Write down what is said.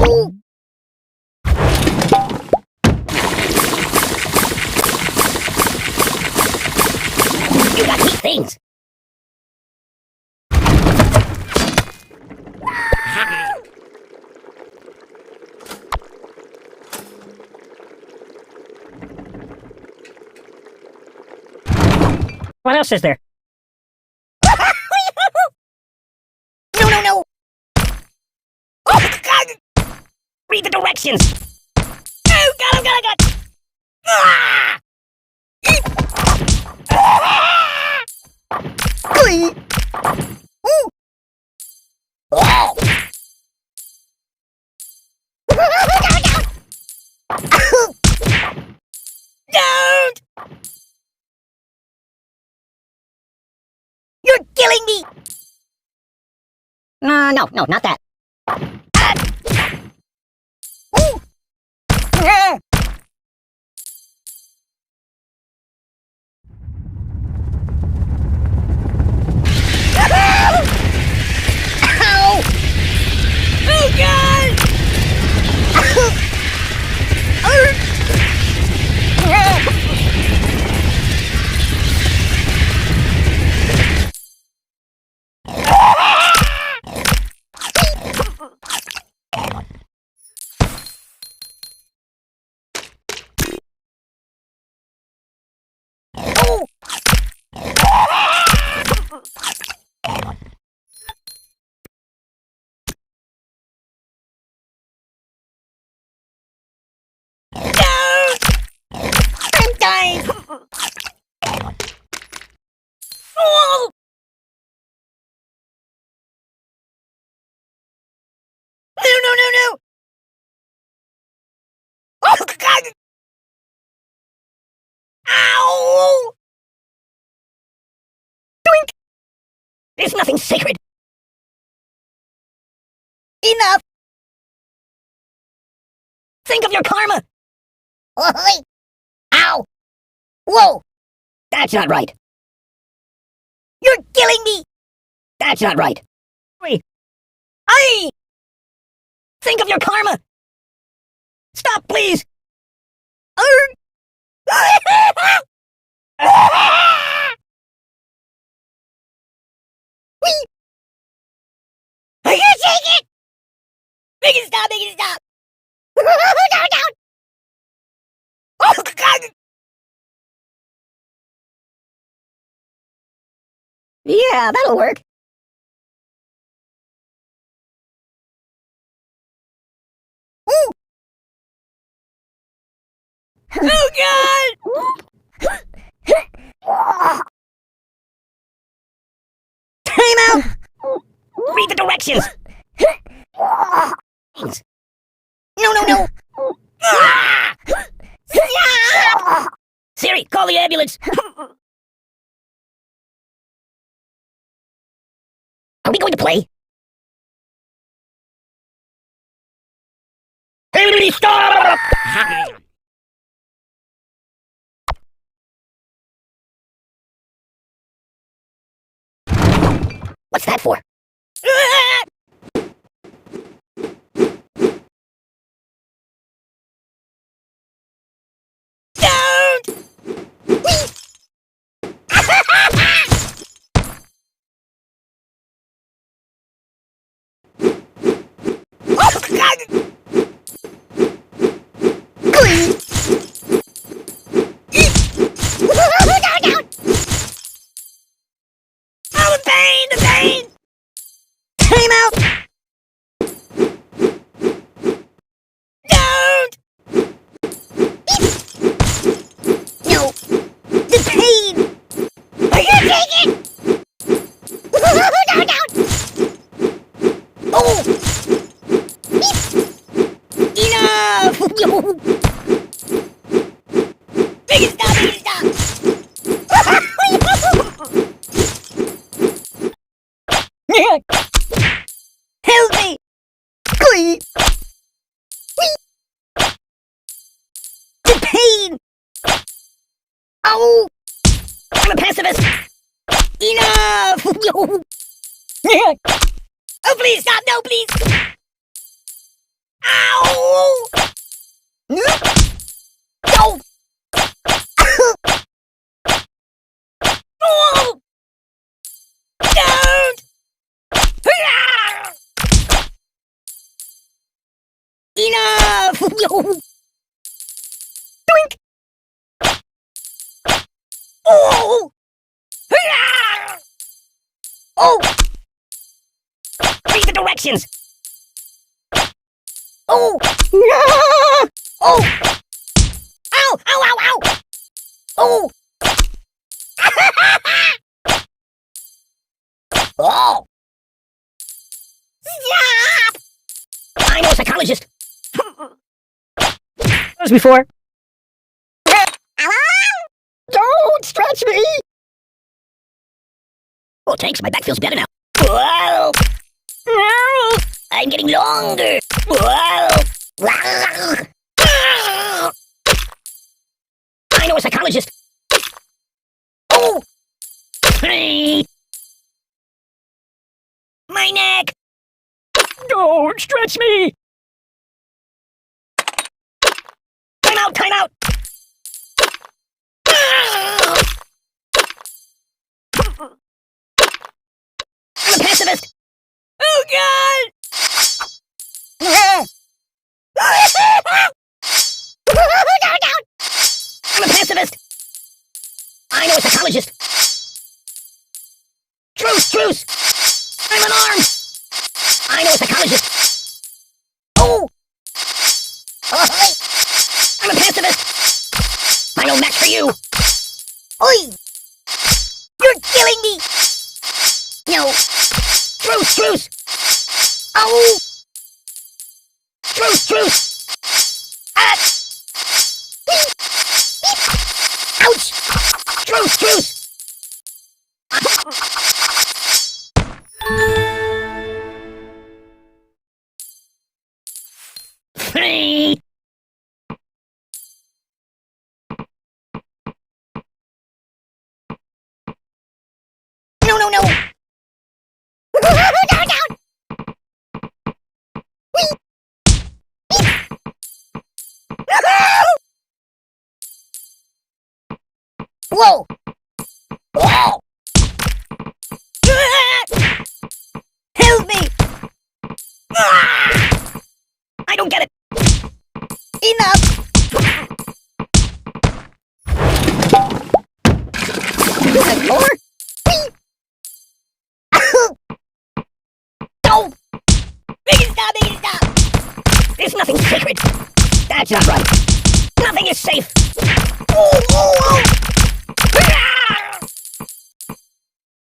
Ow! You got neat things. What else is there? No, no, no! Oh, God! Read the directions! Oh, got him, got him! Ah! Ooh. Oh! Don't! You're killing me! No, not that. Ooh. Ah. Ow! Oh, God! Oh! I'm dying! Oh! No! Oh, God! Ow! Doink! There's nothing sacred. Enough! Think of your karma! Oi! Ow! Whoa! That's not right. You're killing me! That's not right. Wait. Aye! Think of your karma! Stop, please! Whee! I can't take it! Make it stop! Down! Oh, God! Yeah, that'll work. Ooh! Oh, God! Time out! Read the directions! No! Ah! Siri, call the ambulance! Are we going to play? Hey, stop! What's that for? Don't! Oh, God! Down! Oh, the pain! Time out! Don't! No! The pain! I can't take it! Down! Oh! Enough! Make it stop! Help me! Please! The pain! Ow! I'm a pacifist! Enough! Oh, please stop! No, please! Ah! Yo! Doink! Oh! Hurrah! Oh! Read the directions! Oh! No! Oh! Ow! Ow! Ow! Ow! Oh! Oh! Stop! I know a psychologist. As before. Don't stretch me! Oh, thanks. My back feels better now. Whoa! I'm getting longer. Whoa! I know a psychologist. Oh! Hey! My neck! Don't stretch me! Time out! Time out! I'm a pacifist! Oh God! I'm a pacifist! I know a psychologist! Truce! Truce! I'm unarmed! I know a psychologist! Oh! I'm a pacifist! I know match for you! Oi! You're killing me! No! Truce! Truce! Oh! Truce! Truce! Ah! Ouch! Truce! Truce! Free! No, no, no! Down, down! Whoa! Whoa! Help me! I don't get it! Enough! Is there more? No! Make it stop! Make it stop! There's nothing sacred! That's not right! Nothing is safe!